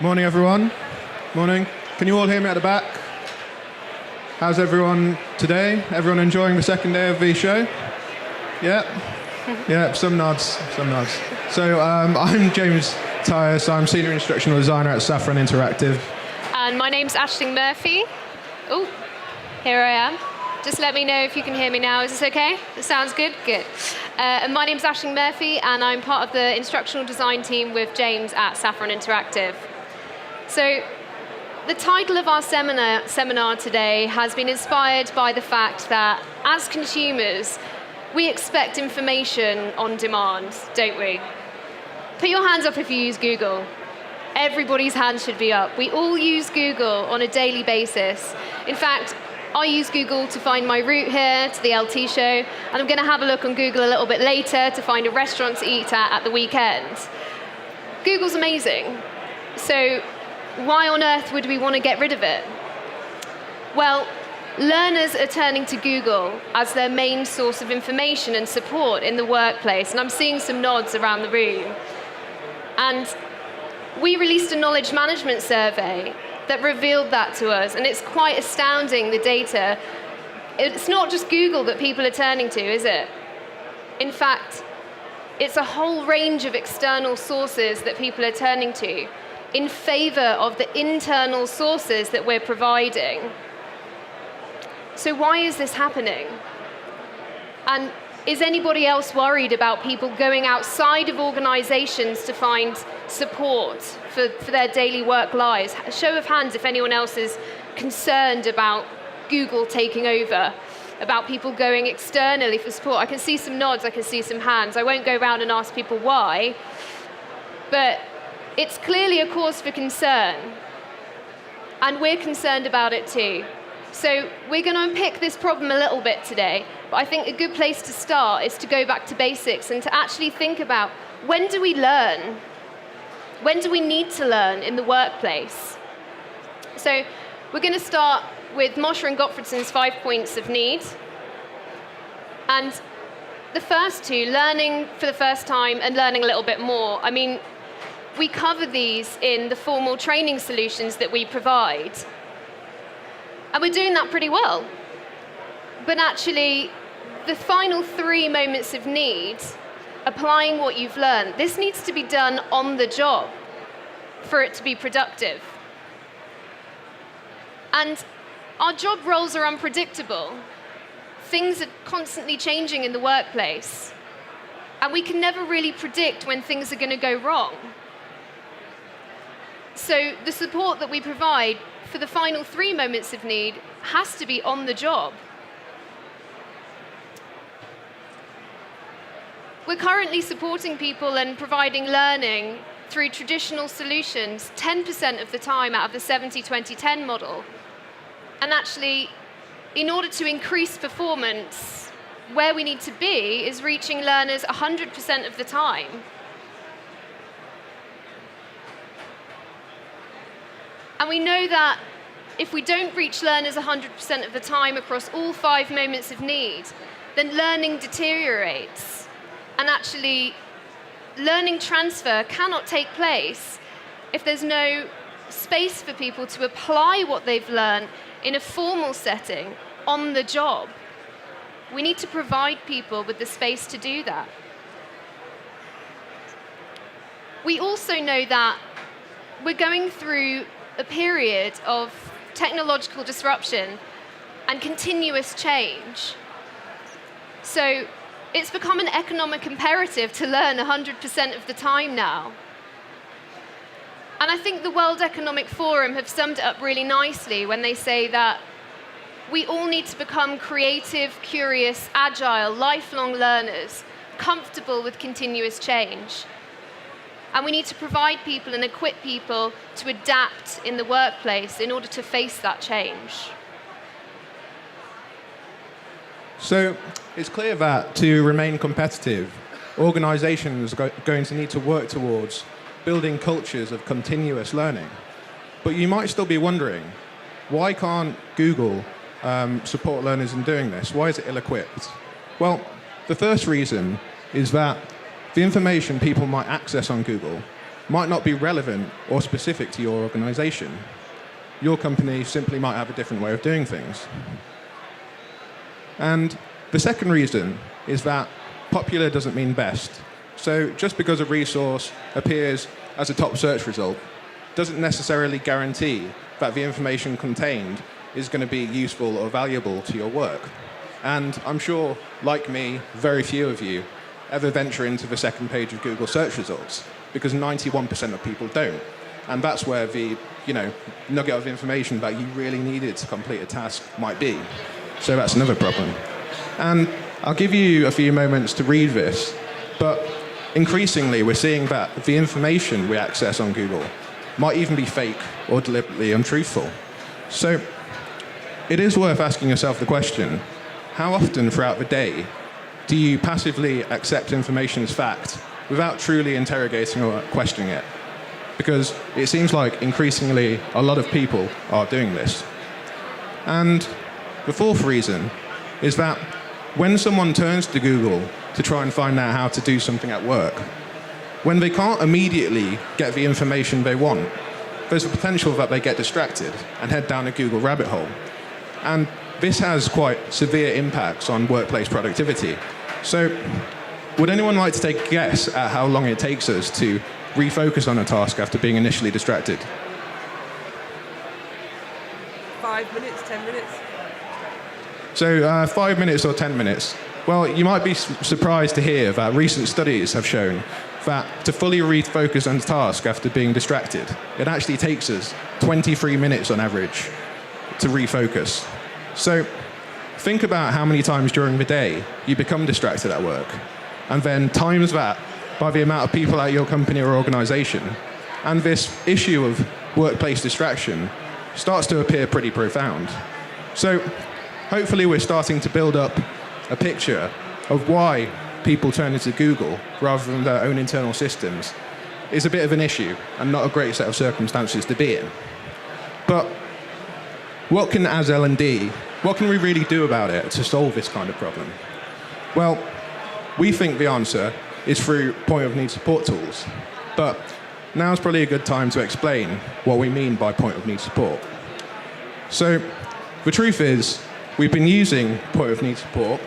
Morning, everyone. Morning. Can you all hear me at the back? How's everyone today? Everyone enjoying the second day of the show? Yeah? Yeah, some nods. So I'm James Tyus. I'm Senior Instructional Designer at Saffron Interactive. And my name's Aisling Murphy. Oh, here I am. Just let me know if you can hear me now. Is this okay? It sounds good? Good. And my name's Aisling Murphy, and I'm part of the instructional design team with James at Saffron Interactive. So the title of our seminar today has been inspired by the fact that as consumers, we expect information on demand, don't we? Put your hands up if you use Google. Everybody's hand should be up. We all use Google on a daily basis. In fact, I use Google to find my route here to the LT show, and I'm going to have a look on Google a little bit later to find a restaurant to eat at the weekend. Google's amazing. So why on earth would we want to get rid of it? Well, learners are turning to Google as their main source of information and support in the workplace, and I'm seeing some nods around the room. And we released a knowledge management survey that revealed that to us, and it's quite astounding, the data. It's not just Google that people are turning to, is it? In fact, it's a whole range of external sources that people are turning to in favor of the internal sources that we're providing. So why is this happening? And is anybody else worried about people going outside of organizations to find support for their daily work lives? A show of hands if anyone else is concerned about Google taking over, about people going externally for support. I can see some nods, I can see some hands. I won't go around and ask people why, but it's clearly a cause for concern, and we're concerned about it too. So we're going to unpick this problem a little bit today, but I think a good place to start is to go back to basics and to actually think about, when do we learn? When do we need to learn in the workplace? So we're going to start with Mosher and Gottfredson's 5 points of need. And the first two, learning for the first time and learning a little bit more. I mean, we cover these in the formal training solutions that we provide. And we're doing that pretty well. But actually, the final 3 moments of need, applying what you've learned, this needs to be done on the job for it to be productive. And our job roles are unpredictable. Things are constantly changing in the workplace. And we can never really predict when things are going to go wrong. So the support that we provide for the final 3 moments of need has to be on the job. We're currently supporting people and providing learning through traditional solutions 10% of the time out of the 70-20-10 model. And actually, in order to increase performance, where we need to be is reaching learners 100% of the time. And we know that if we don't reach learners 100% of the time across all 5 moments of need, then learning deteriorates. And actually, learning transfer cannot take place if there's no space for people to apply what they've learned in a formal setting on the job. We need to provide people with the space to do that. We also know that we're going through a period of technological disruption and continuous change. So it's become an economic imperative to learn 100% of the time now. And I think the World Economic Forum have summed it up really nicely when they say that we all need to become creative, curious, agile, lifelong learners, comfortable with continuous change. And we need to provide people and equip people to adapt in the workplace in order to face that change. So it's clear that to remain competitive, organizations are going to need to work towards building cultures of continuous learning. But you might still be wondering, why can't Google support learners in doing this? Why is it ill-equipped? Well, the first reason is that the information people might access on Google might not be relevant or specific to your organization. Your company simply might have a different way of doing things. And the second reason is that popular doesn't mean best. So just because a resource appears as a top search result doesn't necessarily guarantee that the information contained is going to be useful or valuable to your work. And I'm sure, like me, very few of you ever venture into the second page of Google search results, because 91% of people don't. And that's where the nugget of information that you really needed to complete a task might be. So that's another problem. And I'll give you a few moments to read this, but increasingly we're seeing that the information we access on Google might even be fake or deliberately untruthful. So it is worth asking yourself the question, how often throughout the day do you passively accept information as fact without truly interrogating or questioning it? Because it seems like increasingly a lot of people are doing this. And the fourth reason is that when someone turns to Google to try and find out how to do something at work, when they can't immediately get the information they want, there's a potential that they get distracted and head down a Google rabbit hole. And this has quite severe impacts on workplace productivity. So would anyone like to take a guess at how long it takes us to refocus on a task after being initially distracted? 5 minutes, 10 minutes? So 5 minutes or 10 minutes. Well, you might be surprised to hear that recent studies have shown that to fully refocus on a task after being distracted, it actually takes us 23 minutes on average to refocus. So think about how many times during the day you become distracted at work, and then times that by the amount of people at your company or organization, and this issue of workplace distraction starts to appear pretty profound. So hopefully we're starting to build up a picture of why people turn into Google rather than their own internal systems is a bit of an issue and not a great set of circumstances to be in. But what can, as L&D, what can we really do about it to solve this kind of problem? Well, we think the answer is through point-of-need support tools. But now's probably a good time to explain what we mean by point-of-need support. So the truth is, we've been using point-of-need support,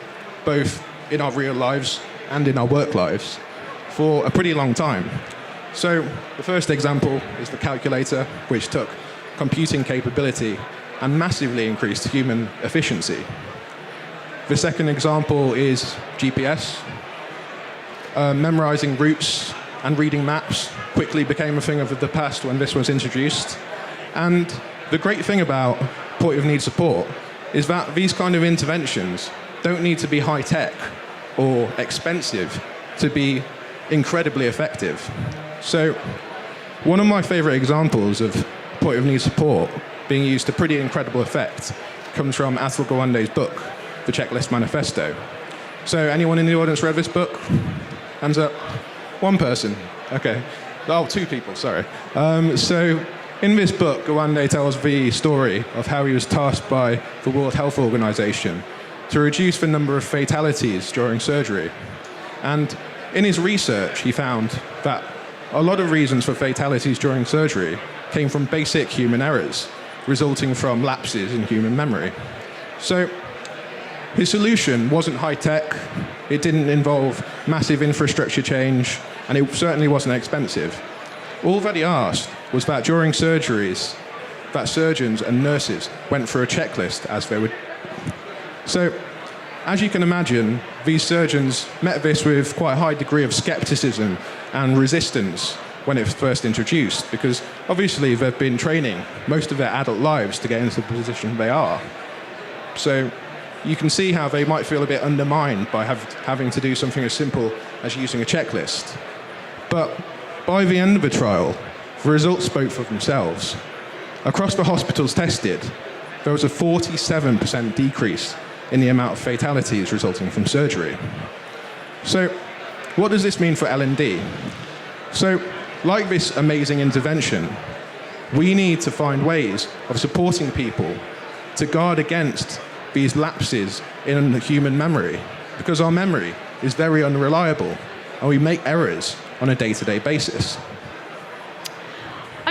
both in our real lives and in our work lives, for a pretty long time. So the first example is the calculator, which took computing capability and massively increased human efficiency. The second example is GPS. Memorizing routes and reading maps quickly became a thing of the past when this was introduced. And the great thing about point-of-need support is that these kind of interventions don't need to be high-tech or expensive to be incredibly effective. So one of my favorite examples of point-of-need support being used to pretty incredible effect comes from Atul Gawande's book, The Checklist Manifesto. So anyone in the audience read this book? Hands up. One person. Okay. Oh, two people, sorry. So in this book, Gawande tells the story of how he was tasked by the World Health Organization to reduce the number of fatalities during surgery. And in his research, he found that a lot of reasons for fatalities during surgery came from basic human errors, resulting from lapses in human memory. So his solution wasn't high-tech, it didn't involve massive infrastructure change, and it certainly wasn't expensive. All that he asked was that during surgeries, that surgeons and nurses went through a checklist as they would. So, as you can imagine, these surgeons met this with quite a high degree of skepticism and resistance when it was first introduced, because obviously they've been training most of their adult lives to get into the position they are. So you can see how they might feel a bit undermined by having to do something as simple as using a checklist. But by the end of the trial, the results spoke for themselves. Across the hospitals tested, there was a 47% decrease in the amount of fatalities resulting from surgery. So what does this mean for L&D? So like this amazing intervention, we need to find ways of supporting people to guard against these lapses in the human memory, because our memory is very unreliable and we make errors on a day-to-day basis.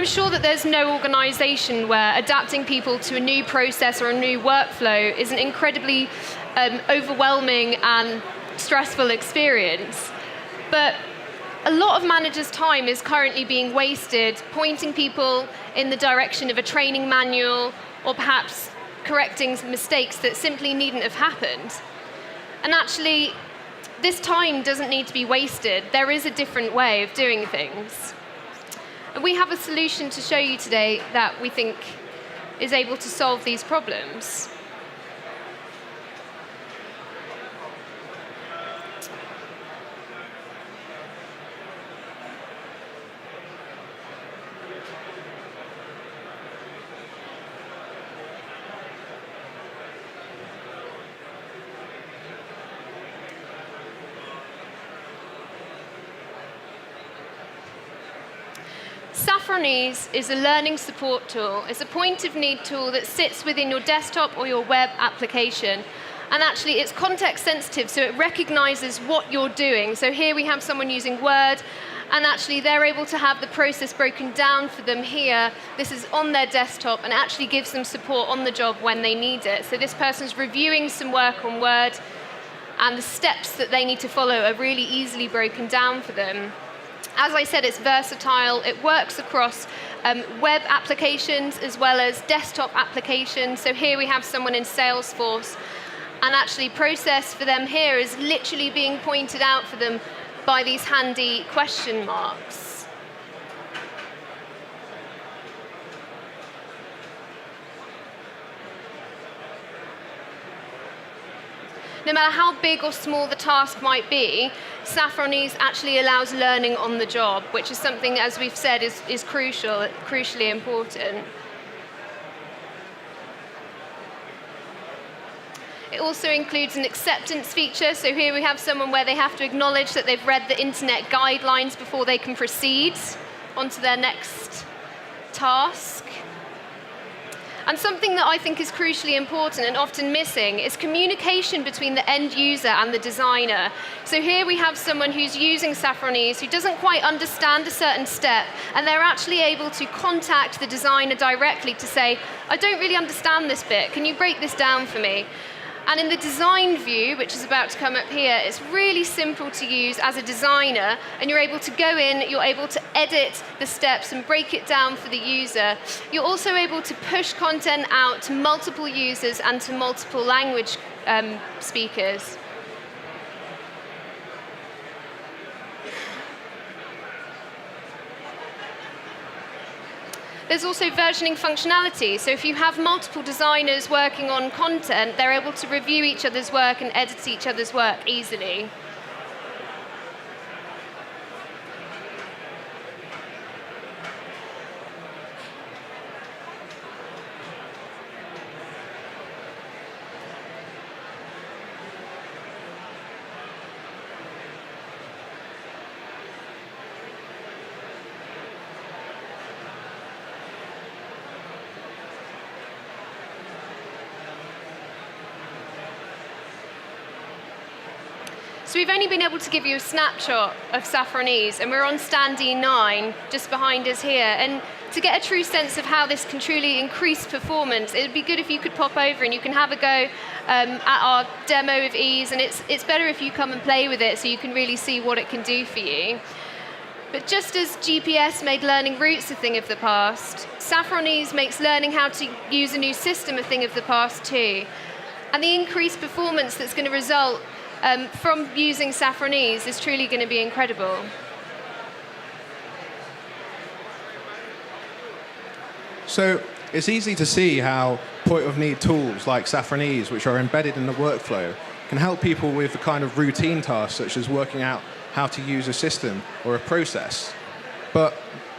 I'm sure that there's no organization where adapting people to a new process or a new workflow is an incredibly overwhelming and stressful experience. But a lot of managers' time is currently being wasted pointing people in the direction of a training manual or perhaps correcting some mistakes that simply needn't have happened. And actually, this time doesn't need to be wasted. There is a different way of doing things. And we have a solution to show you today that we think is able to solve these problems. Saffron is a learning support tool. It's a point-of-need tool that sits within your desktop or your web application. And actually, it's context sensitive, so it recognizes what you're doing. So here we have someone using Word, and actually they're able to have the process broken down for them here. This is on their desktop, and actually gives them support on the job when they need it. So this person's reviewing some work on Word, and the steps that they need to follow are really easily broken down for them. As I said, it's versatile. It works across web applications as well as desktop applications. So here we have someone in Salesforce, and actually process for them here is literally being pointed out for them by these handy question marks. No matter how big or small the task might be, Saffron actually allows learning on the job, which is something, as we've said, is crucially important. It also includes an acceptance feature. So here we have someone where they have to acknowledge that they've read the internet guidelines before they can proceed onto their next task. And something that I think is crucially important and often missing is communication between the end user and the designer. So here we have someone who's using Saffron who doesn't quite understand a certain step, and they're actually able to contact the designer directly to say, I don't really understand this bit, can you break this down for me? And in the design view, which is about to come up here, it's really simple to use as a designer, and you're able to go in, you're able to edit the steps and break it down for the user. You're also able to push content out to multiple users and to multiple language speakers. There's also versioning functionality. So if you have multiple designers working on content, they're able to review each other's work and edit each other's work easily. So we've only been able to give you a snapshot of Saffron, and we're on stand E9, just behind us here. And to get a true sense of how this can truly increase performance, it would be good if you could pop over and you can have a go at our demo of ease. And it's better if you come and play with it so you can really see what it can do for you. But just as GPS made learning routes a thing of the past, Saffron makes learning how to use a new system a thing of the past too. And the increased performance that's going to result from using Saffron is truly going to be incredible. So it's easy to see how point-of-need tools like Saffron, which are embedded in the workflow, can help people with the kind of routine tasks such as working out how to use a system or a process. But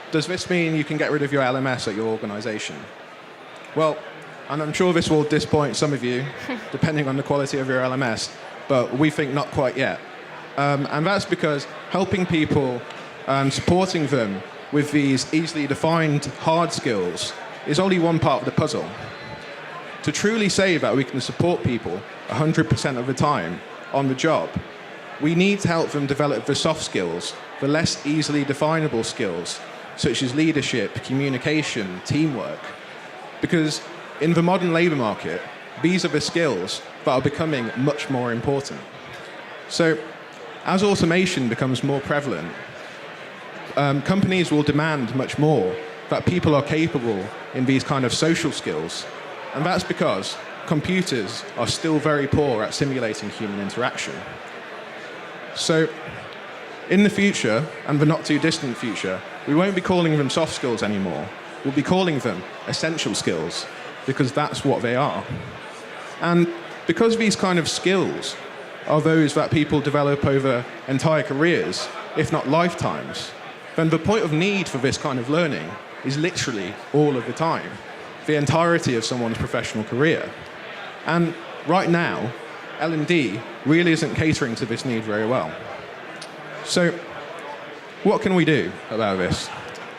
does this mean you can get rid of your LMS at your organization? Well, and I'm sure this will disappoint some of you, depending on the quality of your LMS, but we think not quite yet. And that's because helping people and supporting them with these easily defined hard skills is only one part of the puzzle. To truly say that we can support people 100% of the time on the job, we need to help them develop the soft skills, the less easily definable skills, such as leadership, communication, teamwork. Because in the modern labour market, these are the skills that are becoming much more important. So as automation becomes more prevalent, companies will demand much more that people are capable in these kind of social skills. And that's because computers are still very poor at simulating human interaction. So in the future, and the not too distant future, we won't be calling them soft skills anymore. We'll be calling them essential skills, because that's what they are. And because these kind of skills are those that people develop over entire careers, if not lifetimes, then the point of need for this kind of learning is literally all of the time, the entirety of someone's professional career. And right now, L&D really isn't catering to this need very well. So what can we do about this?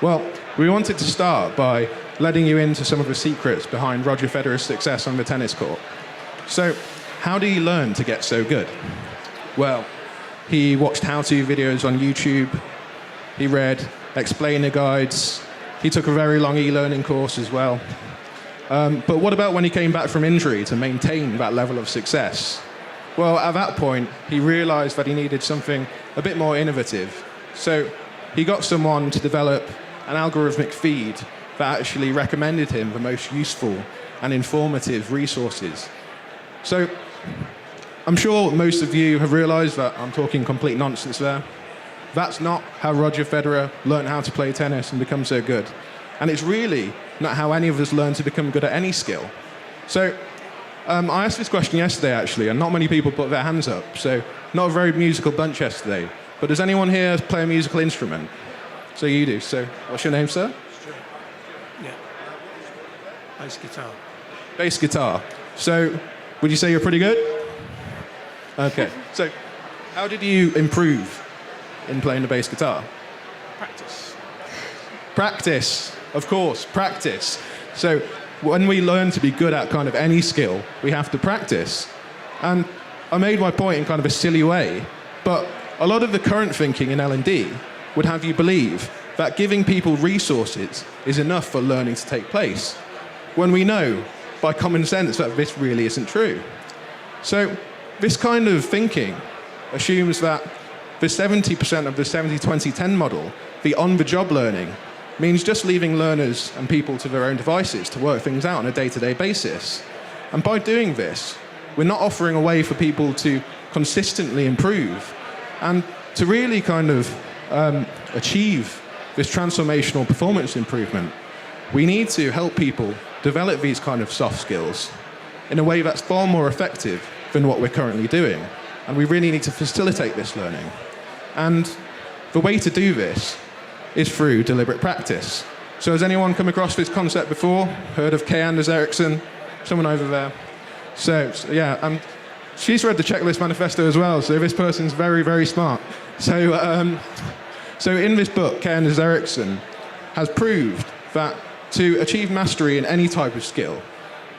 Well, we wanted to start by letting you into some of the secrets behind Roger Federer's success on the tennis court. So how do you learn to get so good? Well, he watched how-to videos on YouTube, he read explainer guides, he took a very long e-learning course as well. But what about when he came back from injury to maintain that level of success? Well, at that point, he realized that he needed something a bit more innovative. So he got someone to develop an algorithmic feed that actually recommended him the most useful and informative resources. So I'm sure most of you have realized that I'm talking complete nonsense there. That's not how Roger Federer learned how to play tennis and become so good. And it's really not how any of us learn to become good at any skill. So I asked this question yesterday, actually, and not many people put their hands up. So not a very musical bunch yesterday. But does anyone here play a musical instrument? So you do. So what's your name, sir? Yeah. Bass guitar. Bass guitar. So would you say you're pretty good? Okay. So how did you improve in playing the bass guitar? Practice. Practice. Of course, practice. So when we learn to be good at kind of any skill, we have to practice. And I made my point in kind of a silly way, but a lot of the current thinking in L&D would have you believe that giving people resources is enough for learning to take place, when we know by common sense that this really isn't true. So this kind of thinking assumes that the 70% of the 70-20-10 model, the on-the-job learning, means just leaving learners and people to their own devices to work things out on a day-to-day basis. And by doing this, we're not offering a way for people to consistently improve and to really kind of achieve this transformational performance improvement. We need to help people develop these kind of soft skills in a way that's far more effective than what we're currently doing. And we really need to facilitate this learning. And the way to do this is through deliberate practice. So has anyone come across this concept before? Heard of Kay Anders Ericsson? Someone over there. So yeah, she's read the Checklist Manifesto as well, so this person's very, very smart. So in this book, Kay Anders Ericsson has proved that to achieve mastery in any type of skill,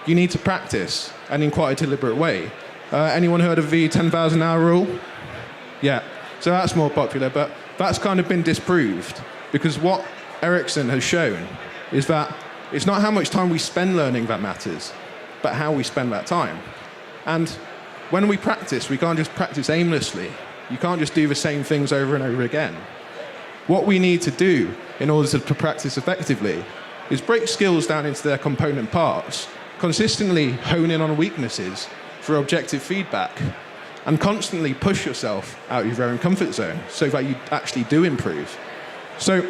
you need to practice, and in quite a deliberate way. Anyone heard of the 10,000 hour rule? Yeah, so that's more popular, but that's kind of been disproved, because what Ericsson has shown is that it's not how much time we spend learning that matters, but how we spend that time. And when we practice, we can't just practice aimlessly. You can't just do the same things over and over again. What we need to do in order to practice effectively is break skills down into their component parts, consistently hone in on weaknesses through objective feedback, and constantly push yourself out of your own comfort zone so that you actually do improve. So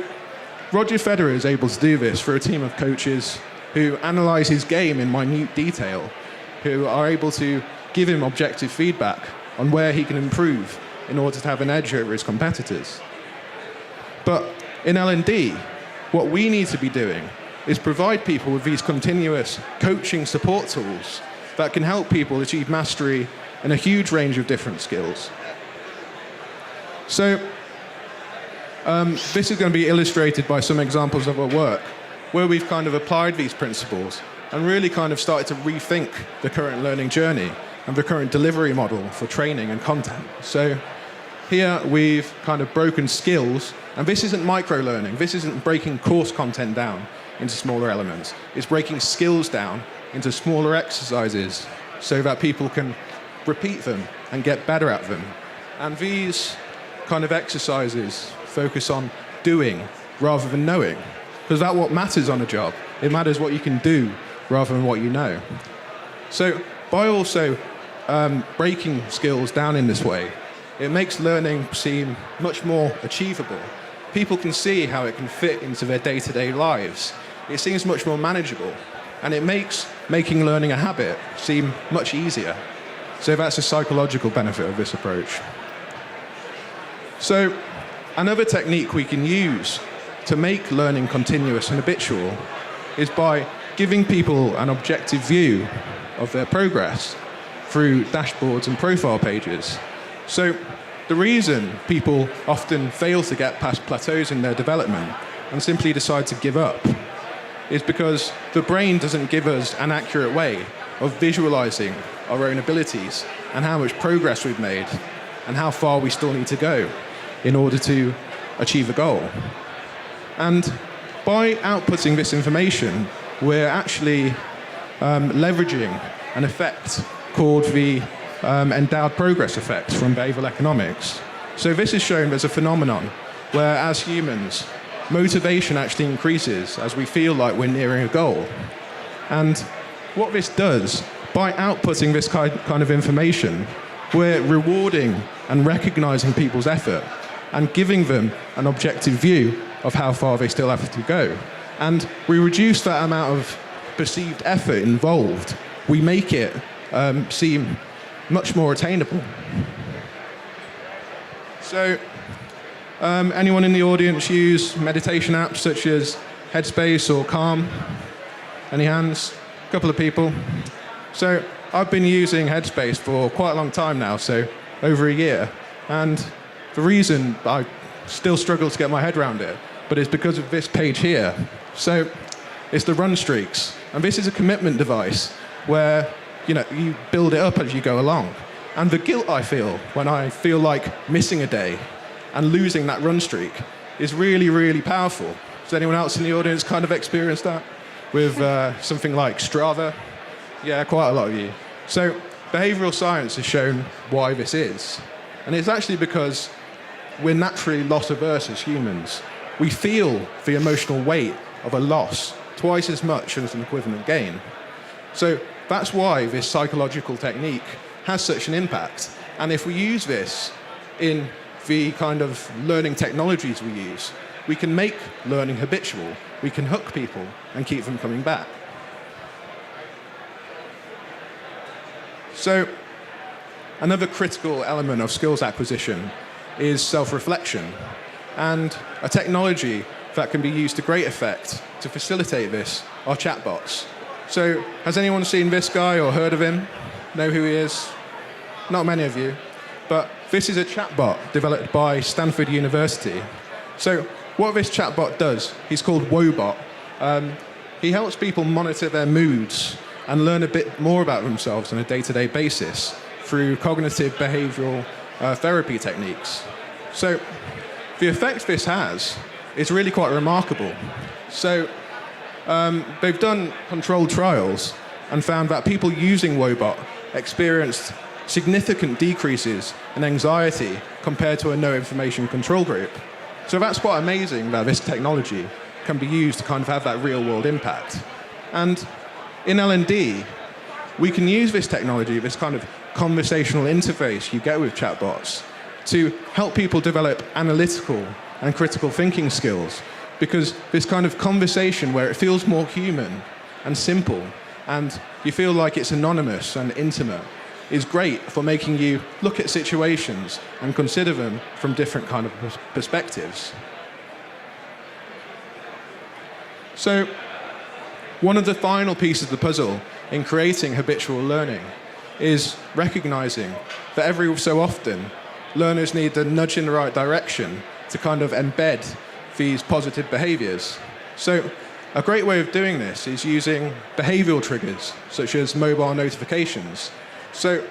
Roger Federer is able to do this through a team of coaches who analyze his game in minute detail, who are able to give him objective feedback on where he can improve in order to have an edge over his competitors. But in L&D, what we need to be doing is provide people with these continuous coaching support tools that can help people achieve mastery in a huge range of different skills. So this is going to be illustrated by some examples of our work where we've kind of applied these principles and really kind of started to rethink the current learning journey and the current delivery model for training and content. So here we've kind of broken skills, and this isn't micro-learning. This isn't breaking course content down into smaller elements. It's breaking skills down into smaller exercises so that people can repeat them and get better at them. And these kind of exercises focus on doing rather than knowing, because that's what matters on a job. It matters what you can do rather than what you know. So by also breaking skills down in this way, it makes learning seem much more achievable. People can see how it can fit into their day-to-day lives. It seems much more manageable, and it makes making learning a habit seem much easier. So that's a psychological benefit of this approach. So another technique we can use to make learning continuous and habitual is by giving people an objective view of their progress through dashboards and profile pages. So the reason people often fail to get past plateaus in their development and simply decide to give up is because the brain doesn't give us an accurate way of visualizing our own abilities and how much progress we've made and how far we still need to go in order to achieve a goal. And by outputting this information, we're actually leveraging an effect called the endowed progress effect from behavioral economics. So this is shown as a phenomenon where, as humans, motivation actually increases as we feel like we're nearing a goal. And what this does, by outputting this kind of information, we're rewarding and recognizing people's effort and giving them an objective view of how far they still have to go. And we reduce that amount of perceived effort involved. We make it seem much more attainable. So, anyone in the audience use meditation apps such as Headspace or Calm? Any hands? A couple of people. So, I've been using Headspace for quite a long time now, so over a year. And the reason I still struggle to get my head around it, but it's because of this page here. So, it's the run streaks. And this is a commitment device where you build it up as you go along. And the guilt I feel when I feel like missing a day and losing that run streak is really, really powerful. Does anyone else in the audience kind of experience that with something like Strava? Yeah, quite a lot of you. So behavioral science has shown why this is. And it's actually because we're naturally loss averse as humans. We feel the emotional weight of a loss twice as much as an equivalent gain. So that's why this psychological technique has such an impact. And if we use this in the kind of learning technologies we use, we can make learning habitual. We can hook people and keep them coming back. So another critical element of skills acquisition is self-reflection, and a technology that can be used to great effect to facilitate this are chatbots. So has anyone seen this guy or heard of him? Know who he is? Not many of you. But this is a chatbot developed by Stanford University. So what this chatbot does, he's called Wobot. He helps people monitor their moods and learn a bit more about themselves on a day-to-day basis through cognitive behavioral therapy techniques. So the effect this has is really quite remarkable. So they've done controlled trials and found that people using Wobot experienced significant decreases in anxiety compared to a no information control group. So that's quite amazing that this technology can be used to kind of have that real world impact. And in L&D, we can use this technology, this kind of conversational interface you get with chatbots, to help people develop analytical and critical thinking skills, because this kind of conversation where it feels more human and simple and you feel like it's anonymous and intimate is great for making you look at situations and consider them from different kind of perspectives. So one of the final pieces of the puzzle in creating habitual learning is recognizing that every so often learners need a nudge in the right direction to kind of embed these positive behaviors. So a great way of doing this is using behavioral triggers, such as mobile notifications. So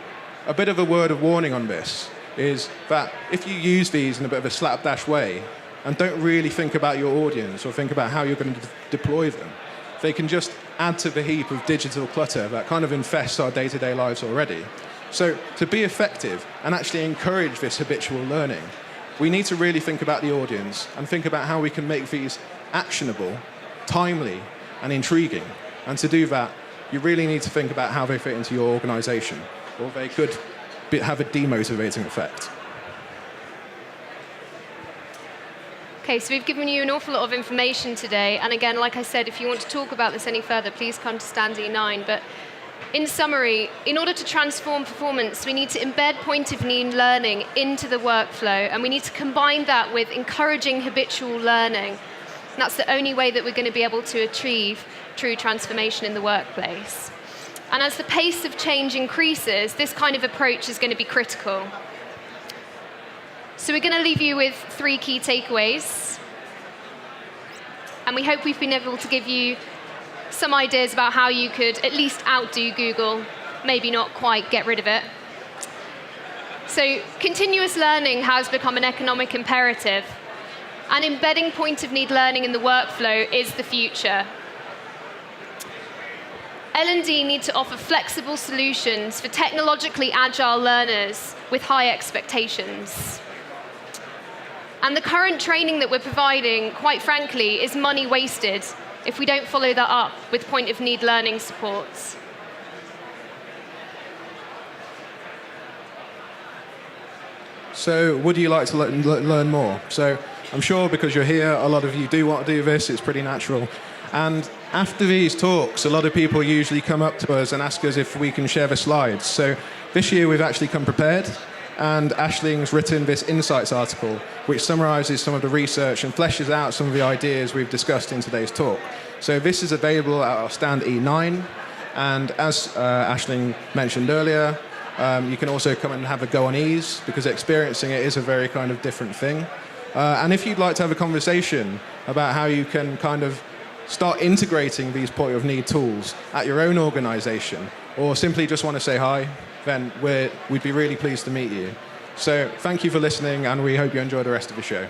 a bit of a word of warning on this. is that if you use these in a bit of a slapdash way and don't really think about your audience or think about how you're going to deploy them, they can just add to the heap of digital clutter that kind of infests our day-to-day lives already. So to be effective and actually encourage this habitual learning, we need to really think about the audience and think about how we can make these actionable, timely, and intriguing. And to do that, you really need to think about how they fit into your organization, or they could have a demotivating effect. Okay, so we've given you an awful lot of information today. And again, like I said, if you want to talk about this any further, please come to stand E9. But in summary, in order to transform performance, we need to embed point-of-need learning into the workflow, and we need to combine that with encouraging habitual learning. And that's the only way that we're going to be able to achieve true transformation in the workplace. And as the pace of change increases, this kind of approach is going to be critical. So we're going to leave you with 3 key takeaways. And we hope we've been able to give you some ideas about how you could at least outdo Google, maybe not quite get rid of it. So continuous learning has become an economic imperative, and embedding point-of-need learning in the workflow is the future. L&D need to offer flexible solutions for technologically agile learners with high expectations. And the current training that we're providing, quite frankly, is money wasted if we don't follow that up with point-of-need learning supports. So would you like to learn more? So I'm sure because you're here, a lot of you do want to do this. It's pretty natural. And after these talks, a lot of people usually come up to us and ask us if we can share the slides. So this year we've actually come prepared, and Aisling's written this insights article, which summarizes some of the research and fleshes out some of the ideas we've discussed in today's talk. So this is available at our stand E9, and as Aisling mentioned earlier, you can also come and have a go on ease, because experiencing it is a very kind of different thing. And if you'd like to have a conversation about how you can kind of start integrating these point-of-need tools at your own organization, or simply just want to say hi, then we'd be really pleased to meet you. So thank you for listening, and we hope you enjoy the rest of the show.